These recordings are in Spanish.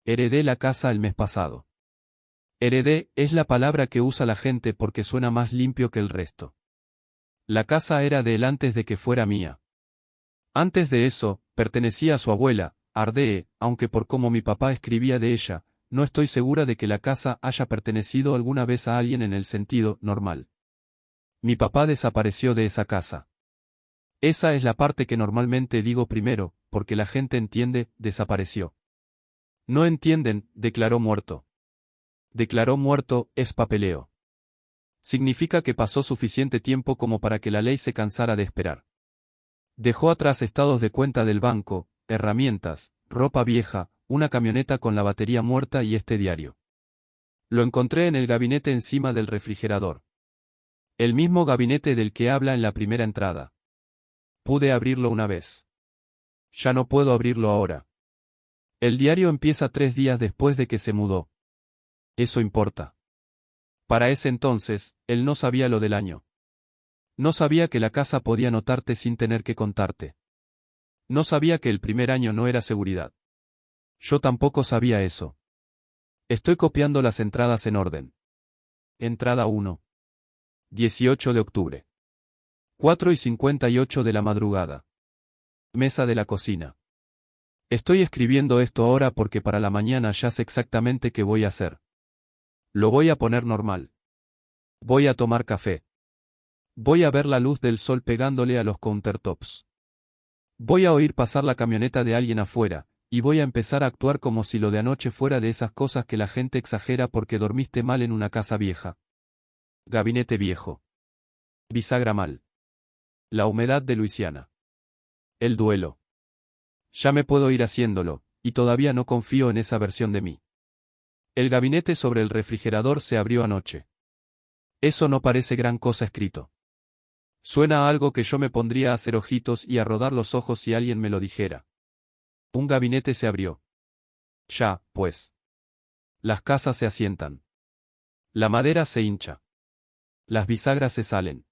Heredé la casa el mes pasado. Heredé es la palabra que usa la gente porque suena más limpio que el resto. La casa era de él antes de que fuera mía. Antes de eso, pertenecía a su abuela, Ardee, aunque por cómo mi papá escribía de ella, no estoy segura de que la casa haya pertenecido alguna vez a alguien en el sentido normal. Mi papá desapareció de esa casa. Esa es la parte que normalmente digo primero, porque la gente entiende, desapareció. No entienden, declaró muerto. Declaró muerto, es papeleo. Significa que pasó suficiente tiempo como para que la ley se cansara de esperar. Dejó atrás estados de cuenta del banco, herramientas, ropa vieja, una camioneta con la batería muerta y este diario. Lo encontré en el gabinete encima del refrigerador. El mismo gabinete del que habla en la primera entrada. Pude abrirlo una vez. Ya no puedo abrirlo ahora. El diario empieza 3 días después de que se mudó. Eso importa. Para ese entonces, él no sabía lo del año. No sabía que la casa podía notarte sin tener que contarte. No sabía que el primer año no era seguridad. Yo tampoco sabía eso. Estoy copiando las entradas en orden. Entrada 1. 18 de octubre. 4:58 de la madrugada. Mesa de la cocina. Estoy escribiendo esto ahora porque para la mañana ya sé exactamente qué voy a hacer. Lo voy a poner normal. Voy a tomar café. Voy a ver la luz del sol pegándole a los countertops. Voy a oír pasar la camioneta de alguien afuera, y voy a empezar a actuar como si lo de anoche fuera de esas cosas que la gente exagera porque dormiste mal en una casa vieja. Gabinete viejo. Bisagra mal. La humedad de Luisiana. El duelo. Ya me puedo ir haciéndolo, y todavía no confío en esa versión de mí. El gabinete sobre el refrigerador se abrió anoche. Eso no parece gran cosa escrito. Suena a algo que yo me pondría a hacer ojitos y a rodar los ojos si alguien me lo dijera. Un gabinete se abrió. Ya, pues. Las casas se asientan. La madera se hincha. Las bisagras se salen.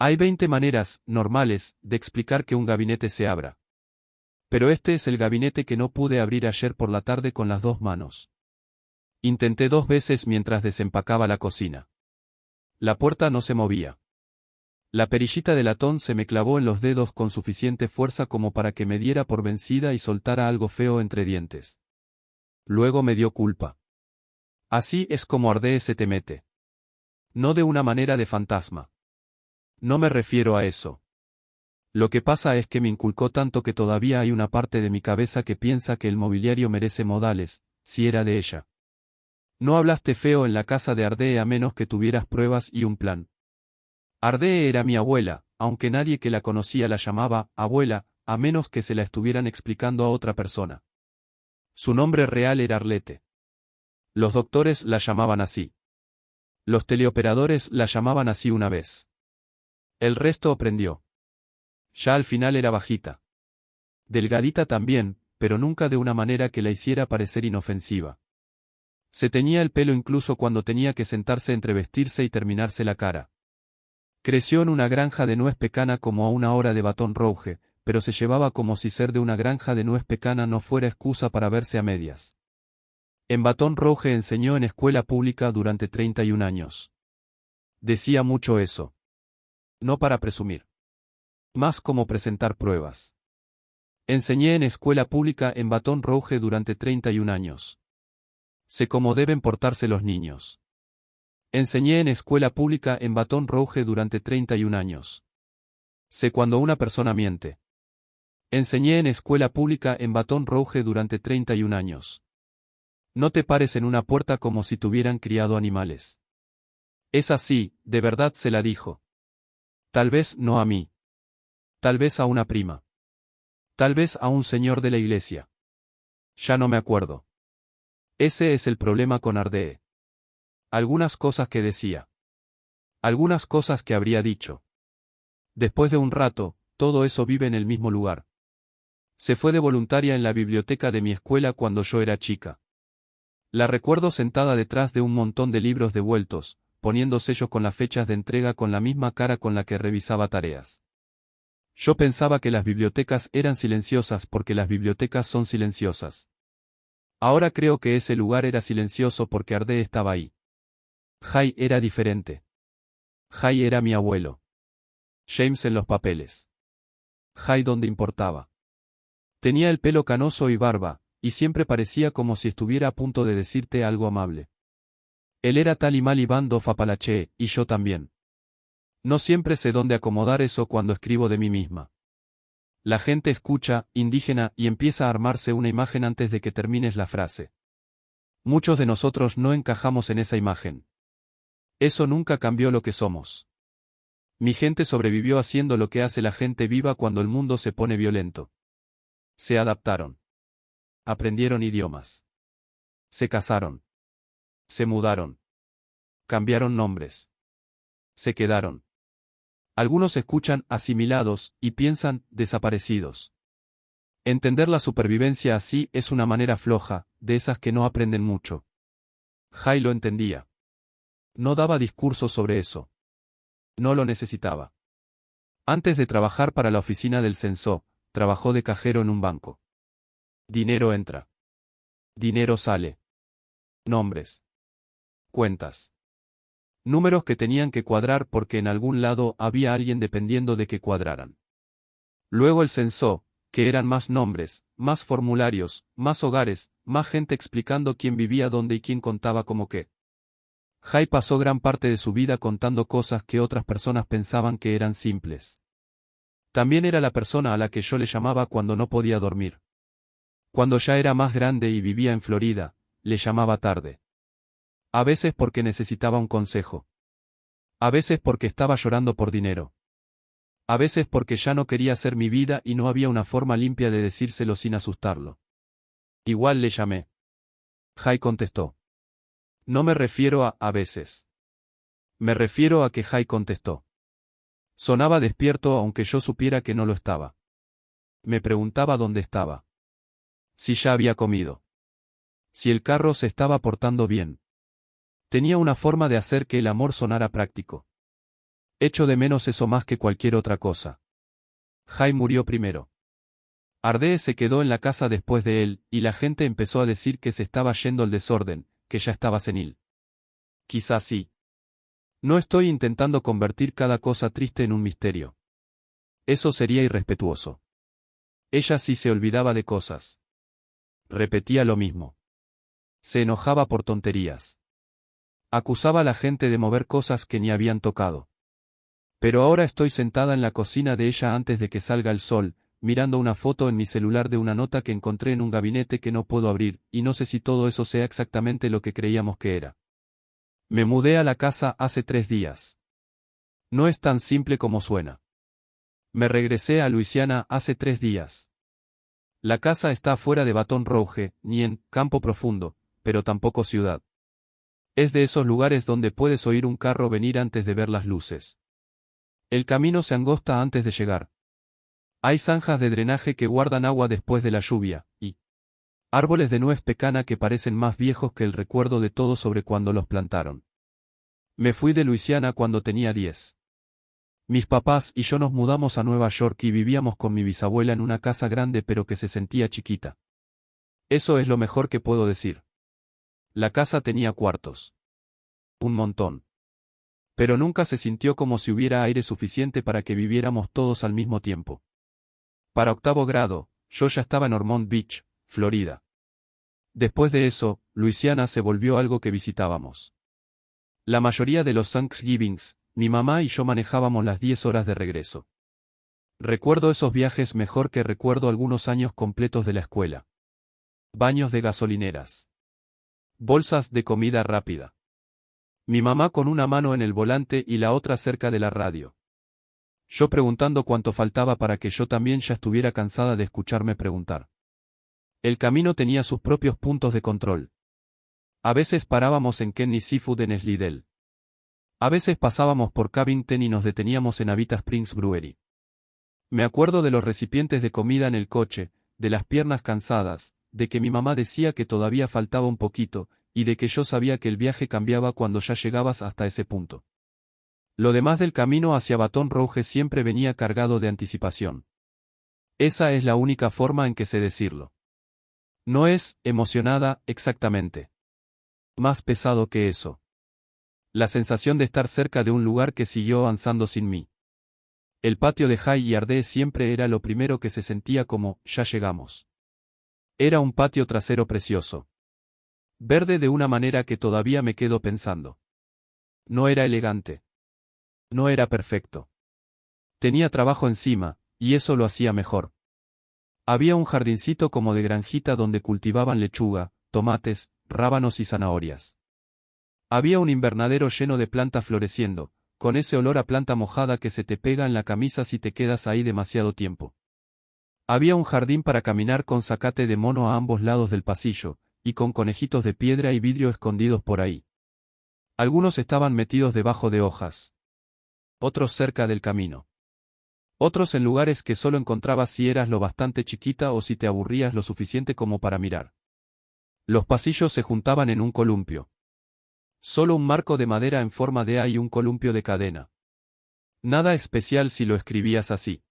Hay 20 maneras, normales, de explicar que un gabinete se abra. Pero este es el gabinete que no pude abrir ayer por la tarde con las 2 manos. Intenté 2 veces mientras desempacaba la cocina. La puerta no se movía. La perillita de latón se me clavó en los dedos con suficiente fuerza como para que me diera por vencida y soltara algo feo entre dientes. Luego me dio culpa. Así es como Ardee se te mete. No de una manera de fantasma. No me refiero a eso. Lo que pasa es que me inculcó tanto que todavía hay una parte de mi cabeza que piensa que el mobiliario merece modales, si era de ella. No hablaste feo en la casa de Ardee a menos que tuvieras pruebas y un plan. Ardee era mi abuela, aunque nadie que la conocía la llamaba abuela, a menos que se la estuvieran explicando a otra persona. Su nombre real era Arlette. Los doctores la llamaban así. Los teleoperadores la llamaban así una vez. El resto aprendió. Ya al final era bajita. Delgadita también, pero nunca de una manera que la hiciera parecer inofensiva. Se teñía el pelo incluso cuando tenía que sentarse entre vestirse y terminarse la cara. Creció en una granja de nuez pecana como a 1 hora de Baton Rouge, pero se llevaba como si ser de una granja de nuez pecana no fuera excusa para verse a medias. En Baton Rouge enseñó en escuela pública durante 31 años. Decía mucho eso. No para presumir. Más como presentar pruebas. Enseñé en escuela pública en Baton Rouge durante 31 años. Sé cómo deben portarse los niños. Enseñé en escuela pública en Baton Rouge durante 31 años. Sé cuando una persona miente. Enseñé en escuela pública en Baton Rouge durante 31 años. No te pares en una puerta como si tuvieran criado animales. Es así, de verdad se la dijo. Tal vez no a mí. Tal vez a una prima. Tal vez a un señor de la iglesia. Ya no me acuerdo. Ese es el problema con Ardee. Algunas cosas que decía. Algunas cosas que habría dicho. Después de un rato, todo eso vive en el mismo lugar. Se fue de voluntaria en la biblioteca de mi escuela cuando yo era chica. La recuerdo sentada detrás de un montón de libros devueltos, poniendo sellos con las fechas de entrega con la misma cara con la que revisaba tareas. Yo pensaba que las bibliotecas eran silenciosas porque las bibliotecas son silenciosas. Ahora creo que ese lugar era silencioso porque Ardé estaba ahí. Jay era diferente. Jay era mi abuelo. James en los papeles. Jay donde importaba. Tenía el pelo canoso y barba, y siempre parecía como si estuviera a punto de decirte algo amable. Él era tal y mal Iván do Fapalache, y yo también. No siempre sé dónde acomodar eso cuando escribo de mí misma. La gente escucha, indígena, y empieza a armarse una imagen antes de que termines la frase. Muchos de nosotros no encajamos en esa imagen. Eso nunca cambió lo que somos. Mi gente sobrevivió haciendo lo que hace la gente viva cuando el mundo se pone violento. Se adaptaron. Aprendieron idiomas. Se casaron. Se mudaron. Cambiaron nombres. Se quedaron. Algunos escuchan asimilados y piensan desaparecidos. Entender la supervivencia así es una manera floja, de esas que no aprenden mucho. Jay lo entendía. No daba discursos sobre eso. No lo necesitaba. Antes de trabajar para la oficina del censo, trabajó de cajero en un banco. Dinero entra. Dinero sale. Nombres. Cuentas. Números que tenían que cuadrar porque en algún lado había alguien dependiendo de que cuadraran. Luego el censo, que eran más nombres, más formularios, más hogares, más gente explicando quién vivía dónde y quién contaba como qué. Jay pasó gran parte de su vida contando cosas que otras personas pensaban que eran simples. También era la persona a la que yo le llamaba cuando no podía dormir. Cuando ya era más grande y vivía en Florida, le llamaba tarde. A veces porque necesitaba un consejo. A veces porque estaba llorando por dinero. A veces porque ya no quería hacer mi vida y no había una forma limpia de decírselo sin asustarlo. Igual le llamé. Jay contestó. No me refiero a veces. Me refiero a que Jay contestó. Sonaba despierto aunque yo supiera que no lo estaba. Me preguntaba dónde estaba. Si ya había comido. Si el carro se estaba portando bien. Tenía una forma de hacer que el amor sonara práctico. Echo de menos eso más que cualquier otra cosa. Jay murió primero. Ardee se quedó en la casa después de él, y la gente empezó a decir que se estaba yendo el desorden, que ya estaba senil. Quizás sí. No estoy intentando convertir cada cosa triste en un misterio. Eso sería irrespetuoso. Ella sí se olvidaba de cosas. Repetía lo mismo. Se enojaba por tonterías. Acusaba a la gente de mover cosas que ni habían tocado. Pero ahora estoy sentada en la cocina de ella antes de que salga el sol, mirando una foto en mi celular de una nota que encontré en un gabinete que no puedo abrir, y no sé si todo eso sea exactamente lo que creíamos que era. Me mudé a la casa hace 3 días. No es tan simple como suena. Me regresé a Luisiana hace 3 días. La casa está fuera de Baton Rouge, ni en Campo Profundo, pero tampoco ciudad. Es de esos lugares donde puedes oír un carro venir antes de ver las luces. El camino se angosta antes de llegar. Hay zanjas de drenaje que guardan agua después de la lluvia, y árboles de nuez pecana que parecen más viejos que el recuerdo de todo sobre cuando los plantaron. Me fui de Luisiana cuando tenía 10. Mis papás y yo nos mudamos a Nueva York y vivíamos con mi bisabuela en una casa grande pero que se sentía chiquita. Eso es lo mejor que puedo decir. La casa tenía cuartos. Un montón. Pero nunca se sintió como si hubiera aire suficiente para que viviéramos todos al mismo tiempo. Para 8º grado, yo ya estaba en Ormond Beach, Florida. Después de eso, Luisiana se volvió algo que visitábamos. La mayoría de los Thanksgivings, mi mamá y yo manejábamos las 10 horas de regreso. Recuerdo esos viajes mejor que recuerdo algunos años completos de la escuela. Baños de gasolineras. Bolsas de comida rápida. Mi mamá con una mano en el volante y la otra cerca de la radio. Yo preguntando cuánto faltaba para que yo también ya estuviera cansada de escucharme preguntar. El camino tenía sus propios puntos de control. A veces parábamos en Kenny Seafood en Slidell. A veces pasábamos por Covington y nos deteníamos en Avita Springs Brewery. Me acuerdo de los recipientes de comida en el coche, de las piernas cansadas, de que mi mamá decía que todavía faltaba un poquito, y de que yo sabía que el viaje cambiaba cuando ya llegabas hasta ese punto. Lo demás del camino hacia Baton Rouge siempre venía cargado de anticipación. Esa es la única forma en que sé decirlo. No es, emocionada, exactamente. Más pesado que eso. La sensación de estar cerca de un lugar que siguió avanzando sin mí. El patio de Jai y Ardée siempre era lo primero que se sentía como, ya llegamos. Era un patio trasero precioso. Verde de una manera que todavía me quedo pensando. No era elegante. No era perfecto. Tenía trabajo encima, y eso lo hacía mejor. Había un jardincito como de granjita donde cultivaban lechuga, tomates, rábanos y zanahorias. Había un invernadero lleno de plantas floreciendo, con ese olor a planta mojada que se te pega en la camisa si te quedas ahí demasiado tiempo. Había un jardín para caminar con zacate de mono a ambos lados del pasillo, y con conejitos de piedra y vidrio escondidos por ahí. Algunos estaban metidos debajo de hojas. Otros cerca del camino. Otros en lugares que solo encontrabas si eras lo bastante chiquita o si te aburrías lo suficiente como para mirar. Los pasillos se juntaban en un columpio. Solo un marco de madera en forma de A y un columpio de cadena. Nada especial si lo escribías así.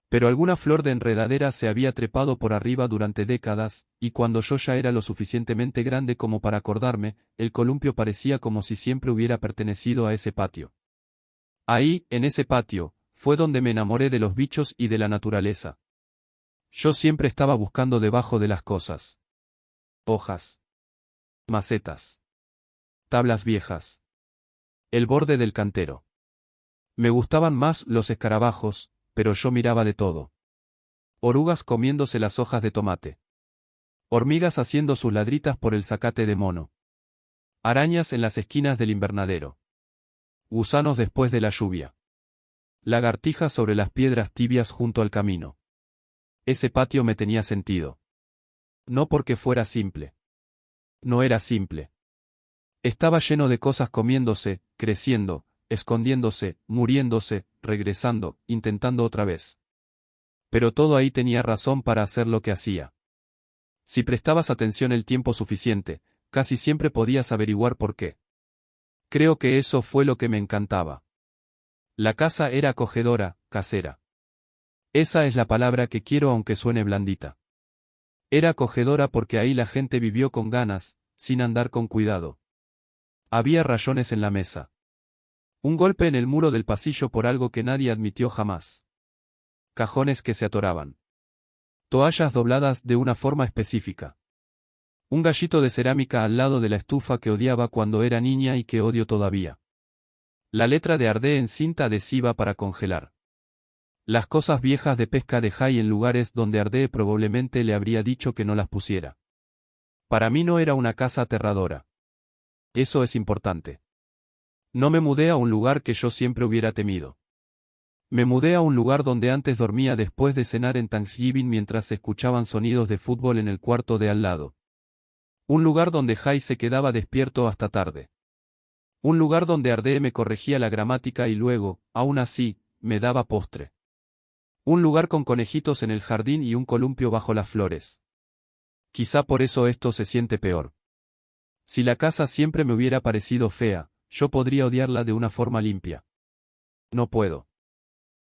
Pero alguna flor de enredadera se había trepado por arriba durante décadas, y cuando yo ya era lo suficientemente grande como para acordarme, el columpio parecía como si siempre hubiera pertenecido a ese patio. Ahí, en ese patio, fue donde me enamoré de los bichos y de la naturaleza. Yo siempre estaba buscando debajo de las cosas. Hojas. Macetas. Tablas viejas. El borde del cantero. Me gustaban más los escarabajos, pero yo miraba de todo. Orugas comiéndose las hojas de tomate. Hormigas haciendo sus ladritas por el zacate de mono. Arañas en las esquinas del invernadero. Gusanos después de la lluvia. Lagartijas sobre las piedras tibias junto al camino. Ese patio me tenía sentido. No porque fuera simple. No era simple. Estaba lleno de cosas comiéndose, creciendo, escondiéndose, muriéndose, regresando, intentando otra vez. Pero todo ahí tenía razón para hacer lo que hacía. Si prestabas atención el tiempo suficiente, casi siempre podías averiguar por qué. Creo que eso fue lo que me encantaba. La casa era acogedora, casera. Esa es la palabra que quiero aunque suene blandita. Era acogedora porque ahí la gente vivió con ganas, sin andar con cuidado. Había rayones en la mesa. Un golpe en el muro del pasillo por algo que nadie admitió jamás. Cajones que se atoraban. Toallas dobladas de una forma específica. Un gallito de cerámica al lado de la estufa que odiaba cuando era niña y que odio todavía. La letra de Ardée en cinta adhesiva para congelar. Las cosas viejas de pesca de Jai en lugares donde Ardée probablemente le habría dicho que no las pusiera. Para mí no era una casa aterradora. Eso es importante. No me mudé a un lugar que yo siempre hubiera temido. Me mudé a un lugar donde antes dormía después de cenar en Thanksgiving mientras se escuchaban sonidos de fútbol en el cuarto de al lado. Un lugar donde Jai se quedaba despierto hasta tarde. Un lugar donde Ardée me corregía la gramática y luego, aún así, me daba postre. Un lugar con conejitos en el jardín y un columpio bajo las flores. Quizá por eso esto se siente peor. Si la casa siempre me hubiera parecido fea, yo podría odiarla de una forma limpia. No puedo.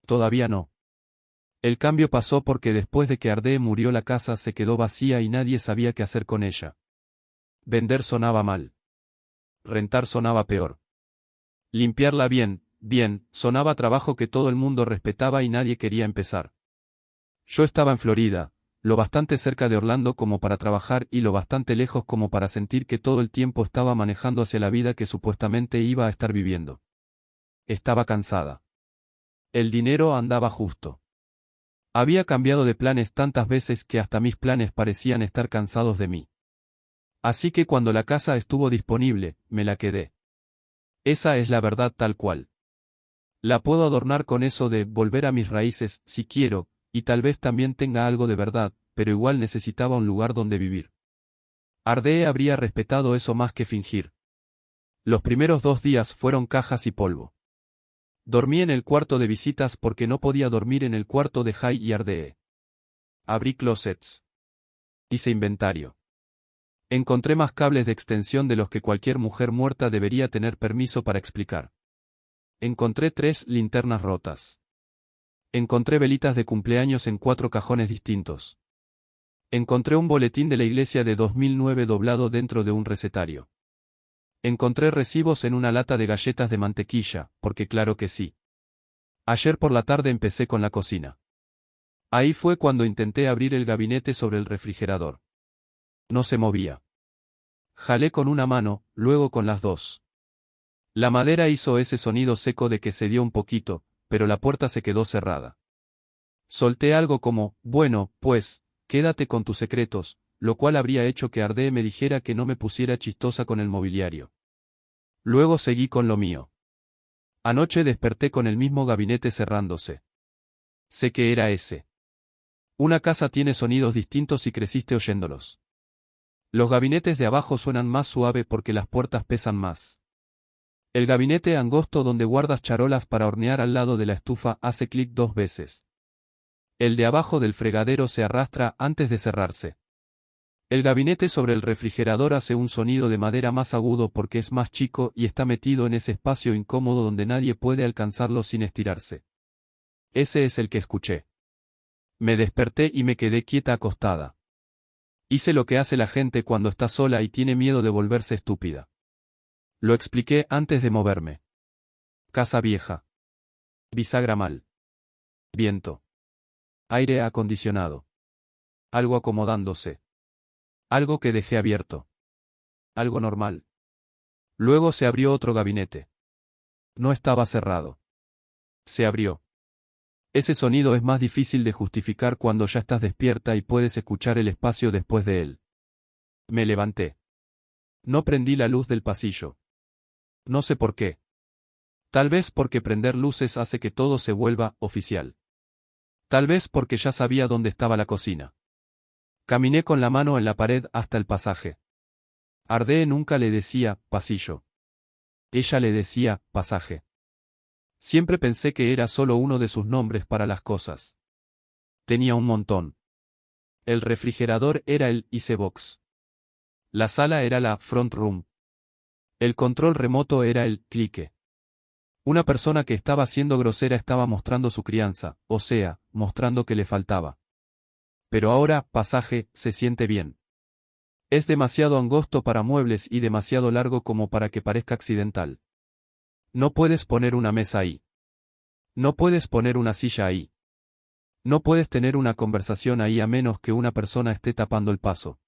Todavía no. El cambio pasó porque después de que Ardée murió la casa se quedó vacía y nadie sabía qué hacer con ella. Vender sonaba mal. Rentar sonaba peor. Limpiarla bien, sonaba trabajo que todo el mundo respetaba y nadie quería empezar. Yo estaba en Florida, lo bastante cerca de Orlando como para trabajar y lo bastante lejos como para sentir que todo el tiempo estaba manejando hacia la vida que supuestamente iba a estar viviendo. Estaba cansada. El dinero andaba justo. Había cambiado de planes tantas veces que hasta mis planes parecían estar cansados de mí. Así que cuando la casa estuvo disponible, me la quedé. Esa es la verdad tal cual. La puedo adornar con eso de volver a mis raíces, si quiero, y tal vez también tenga algo de verdad, pero igual necesitaba un lugar donde vivir. Ardée habría respetado eso más que fingir. Los primeros 2 días fueron cajas y polvo. Dormí en el cuarto de visitas porque no podía dormir en el cuarto de Jai y Ardée. Abrí closets. Hice inventario. Encontré más cables de extensión de los que cualquier mujer muerta debería tener permiso para explicar. Encontré 3 linternas rotas. Encontré velitas de cumpleaños en 4 cajones distintos. Encontré un boletín de la iglesia de 2009 doblado dentro de un recetario. Encontré recibos en una lata de galletas de mantequilla, porque claro que sí. Ayer por la tarde empecé con la cocina. Ahí fue cuando intenté abrir el gabinete sobre el refrigerador. No se movía. Jalé con una mano, luego con las dos. La madera hizo ese sonido seco de que cedió un poquito, pero la puerta se quedó cerrada. Solté algo como, bueno, pues, quédate con tus secretos, lo cual habría hecho que Ardee me dijera que no me pusiera chistosa con el mobiliario. Luego seguí con lo mío. Anoche desperté con el mismo gabinete cerrándose. Sé que era ese. Una casa tiene sonidos distintos y creciste oyéndolos. Los gabinetes de abajo suenan más suave porque las puertas pesan más. El gabinete angosto donde guardas charolas para hornear al lado de la estufa hace clic 2 veces. El de abajo del fregadero se arrastra antes de cerrarse. El gabinete sobre el refrigerador hace un sonido de madera más agudo porque es más chico y está metido en ese espacio incómodo donde nadie puede alcanzarlo sin estirarse. Ese es el que escuché. Me desperté y me quedé quieta acostada. Hice lo que hace la gente cuando está sola y tiene miedo de volverse estúpida. Lo expliqué antes de moverme. Casa vieja. Bisagra mal. Viento. Aire acondicionado. Algo acomodándose. Algo que dejé abierto. Algo normal. Luego se abrió otro gabinete. No estaba cerrado. Se abrió. Ese sonido es más difícil de justificar cuando ya estás despierta y puedes escuchar el espacio después de él. Me levanté. No prendí la luz del pasillo. No sé por qué. Tal vez porque prender luces hace que todo se vuelva oficial. Tal vez porque ya sabía dónde estaba la cocina. Caminé con la mano en la pared hasta el pasaje. Ardee nunca le decía pasillo. Ella le decía pasaje. Siempre pensé que era solo uno de sus nombres para las cosas. Tenía un montón. El refrigerador era el Icebox. La sala era la front room. El control remoto era el clique. Una persona que estaba siendo grosera estaba mostrando su crianza, o sea, mostrando que le faltaba. Pero ahora, pasaje, se siente bien. Es demasiado angosto para muebles y demasiado largo como para que parezca accidental. No puedes poner una mesa ahí. No puedes poner una silla ahí. No puedes tener una conversación ahí a menos que una persona esté tapando el paso.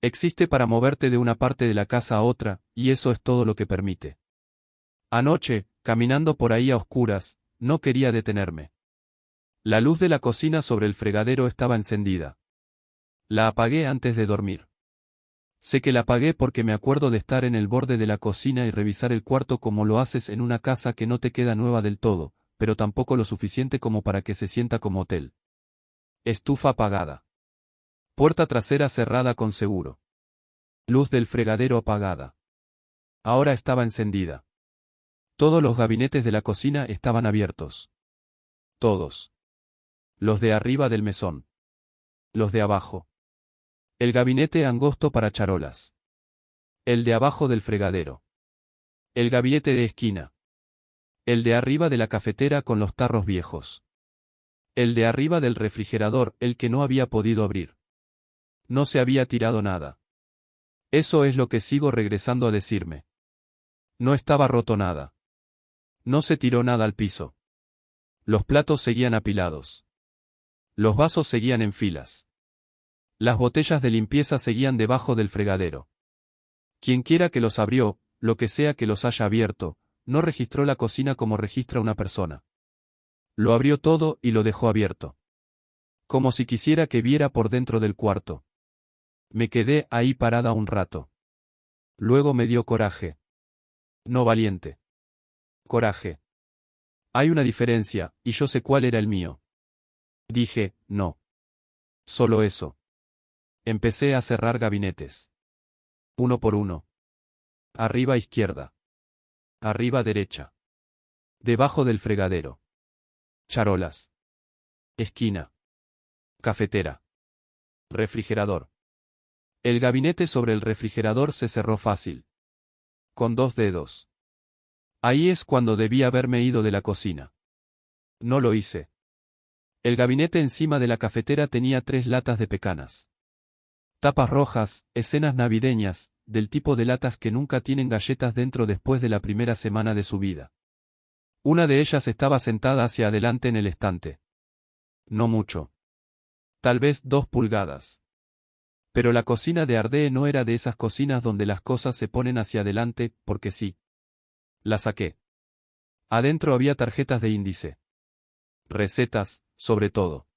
Existe para moverte de una parte de la casa a otra, y eso es todo lo que permite. Anoche, caminando por ahí a oscuras, no quería detenerme. La luz de la cocina sobre el fregadero estaba encendida. La apagué antes de dormir. Sé que la apagué porque me acuerdo de estar en el borde de la cocina y revisar el cuarto como lo haces en una casa que no te queda nueva del todo, pero tampoco lo suficiente como para que se sienta como hotel. Estufa apagada. Puerta trasera cerrada con seguro. Luz del fregadero apagada. Ahora estaba encendida. Todos los gabinetes de la cocina estaban abiertos. Todos. Los de arriba del mesón. Los de abajo. El gabinete angosto para charolas. El de abajo del fregadero. El gabinete de esquina. El de arriba de la cafetera con los tarros viejos. El de arriba del refrigerador, el que no había podido abrir. No se había tirado nada. Eso es lo que sigo regresando a decirme. No estaba roto nada. No se tiró nada al piso. Los platos seguían apilados. Los vasos seguían en filas. Las botellas de limpieza seguían debajo del fregadero. Quienquiera que los abrió, lo que sea que los haya abierto, no registró la cocina como registra una persona. Lo abrió todo y lo dejó abierto. Como si quisiera que viera por dentro del cuarto. Me quedé ahí parada un rato. Luego me dio coraje. No valiente. Coraje. Hay una diferencia, y yo sé cuál era el mío. Dije, no. Solo eso. Empecé a cerrar gabinetes. Uno por uno. Arriba izquierda. Arriba derecha. Debajo del fregadero. Charolas. Esquina. Cafetera. Refrigerador. El gabinete sobre el refrigerador se cerró fácil. Con 2 dedos. Ahí es cuando debí haberme ido de la cocina. No lo hice. El gabinete encima de la cafetera tenía 3 latas de pecanas. Tapas rojas, escenas navideñas, del tipo de latas que nunca tienen galletas dentro después de la primera semana de su vida. Una de ellas estaba sentada hacia adelante en el estante. No mucho. Tal vez 2 pulgadas. Pero la cocina de Ardee no era de esas cocinas donde las cosas se ponen hacia adelante, porque sí. La saqué. Adentro había tarjetas de índice. Recetas, sobre todo.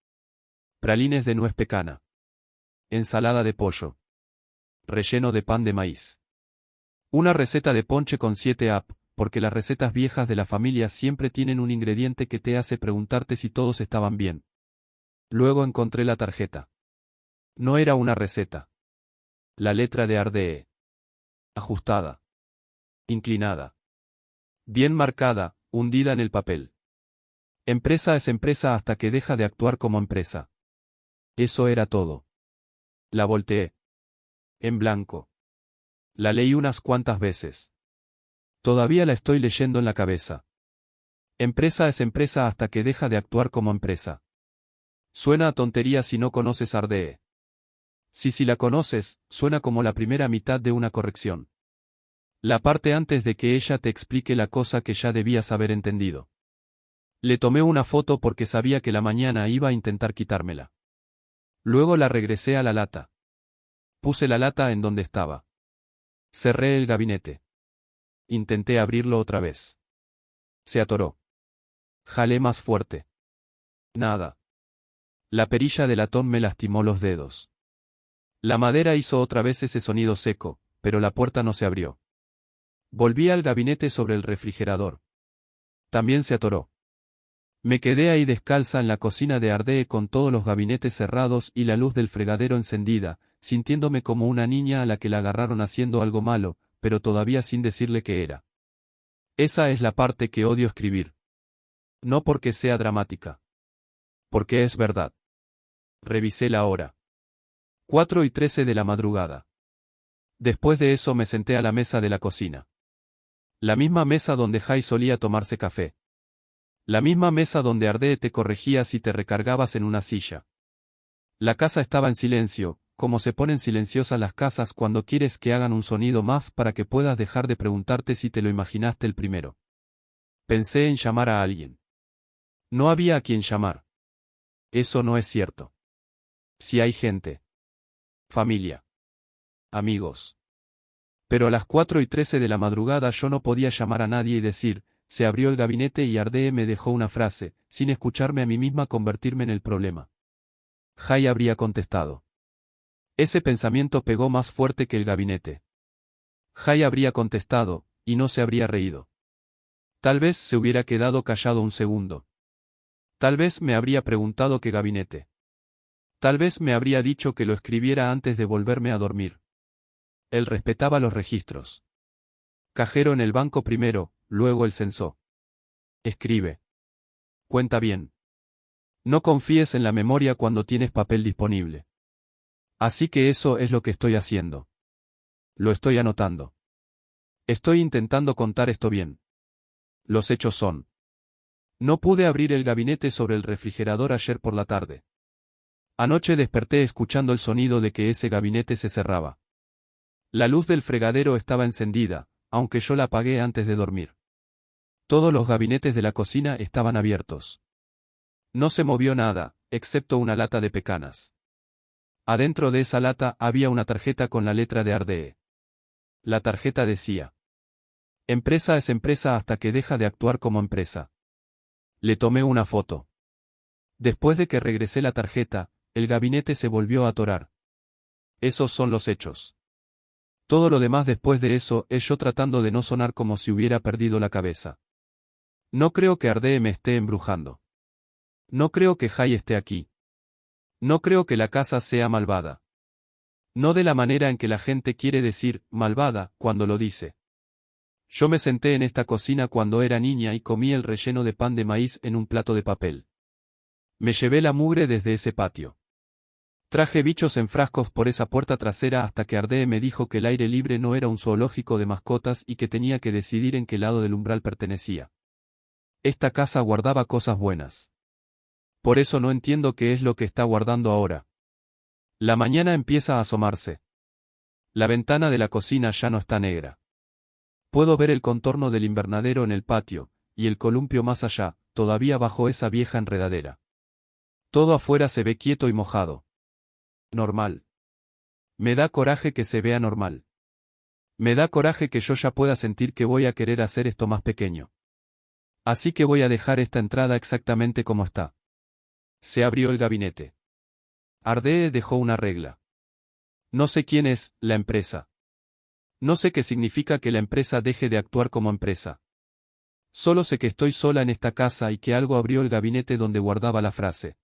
Pralines de nuez pecana. Ensalada de pollo. Relleno de pan de maíz. Una receta de ponche con 7 up, porque las recetas viejas de la familia siempre tienen un ingrediente que te hace preguntarte si todos estaban bien. Luego encontré la tarjeta. No era una receta. La letra de Ardee. Ajustada. Inclinada. Bien marcada, hundida en el papel. Empresa es empresa hasta que deja de actuar como empresa. Eso era todo. La volteé. En blanco. La leí unas cuantas veces. Todavía la estoy leyendo en la cabeza. Empresa es empresa hasta que deja de actuar como empresa. Suena a tontería si no conoces Ardee. Si la conoces, suena como la primera mitad de una corrección. La parte antes de que ella te explique la cosa que ya debías haber entendido. Le tomé una foto porque sabía que la mañana iba a intentar quitármela. Luego la regresé a la lata. Puse la lata en donde estaba. Cerré el gabinete. Intenté abrirlo otra vez. Se atoró. Jalé más fuerte. Nada. La perilla de latón me lastimó los dedos. La madera hizo otra vez ese sonido seco, pero la puerta no se abrió. Volví al gabinete sobre el refrigerador. También se atoró. Me quedé ahí descalza en la cocina de Ardee con todos los gabinetes cerrados y la luz del fregadero encendida, sintiéndome como una niña a la que la agarraron haciendo algo malo, pero todavía sin decirle qué era. Esa es la parte que odio escribir. No porque sea dramática. Porque es verdad. Revisé la hora. 4:13 de la madrugada. Después de eso me senté a la mesa de la cocina. La misma mesa donde Jai solía tomarse café. La misma mesa donde Ardee te corregía si te recargabas en una silla. La casa estaba en silencio, como se ponen silenciosas las casas cuando quieres que hagan un sonido más para que puedas dejar de preguntarte si te lo imaginaste el primero. Pensé en llamar a alguien. No había a quien llamar. Eso no es cierto. Si hay gente. Familia. Amigos. Pero a las 4:13 de la madrugada yo no podía llamar a nadie y decir, se abrió el gabinete y Ardee me dejó una frase, sin escucharme a mí misma convertirme en el problema. Jai habría contestado. Ese pensamiento pegó más fuerte que el gabinete. Jai habría contestado, y no se habría reído. Tal vez se hubiera quedado callado un segundo. Tal vez me habría preguntado qué gabinete. Tal vez me habría dicho que lo escribiera antes de volverme a dormir. Él respetaba los registros. Cajero en el banco primero, luego el censó. Escribe. Cuenta bien. No confíes en la memoria cuando tienes papel disponible. Así que eso es lo que estoy haciendo. Lo estoy anotando. Estoy intentando contar esto bien. Los hechos son. No pude abrir el gabinete sobre el refrigerador ayer por la tarde. Anoche desperté escuchando el sonido de que ese gabinete se cerraba. La luz del fregadero estaba encendida, aunque yo la apagué antes de dormir. Todos los gabinetes de la cocina estaban abiertos. No se movió nada, excepto una lata de pecanas. Adentro de esa lata había una tarjeta con la letra de Ardee. La tarjeta decía: empresa es empresa hasta que deja de actuar como empresa. Le tomé una foto. Después de que regresé la tarjeta, el gabinete se volvió a atorar. Esos son los hechos. Todo lo demás después de eso es yo tratando de no sonar como si hubiera perdido la cabeza. No creo que Ardee me esté embrujando. No creo que Jai esté aquí. No creo que la casa sea malvada. No de la manera en que la gente quiere decir malvada cuando lo dice. Yo me senté en esta cocina cuando era niña y comí el relleno de pan de maíz en un plato de papel. Me llevé la mugre desde ese patio. Traje bichos en frascos por esa puerta trasera hasta que Ardee me dijo que el aire libre no era un zoológico de mascotas y que tenía que decidir en qué lado del umbral pertenecía. Esta casa guardaba cosas buenas. Por eso no entiendo qué es lo que está guardando ahora. La mañana empieza a asomarse. La ventana de la cocina ya no está negra. Puedo ver el contorno del invernadero en el patio, y el columpio más allá, todavía bajo esa vieja enredadera. Todo afuera se ve quieto y mojado. Normal. Me da coraje que se vea normal. Me da coraje que yo ya pueda sentir que voy a querer hacer esto más pequeño. Así que voy a dejar esta entrada exactamente como está. Se abrió el gabinete. Ardee dejó una regla. No sé quién es la empresa. No sé qué significa que la empresa deje de actuar como empresa. Solo sé que estoy sola en esta casa y que algo abrió el gabinete donde guardaba la frase.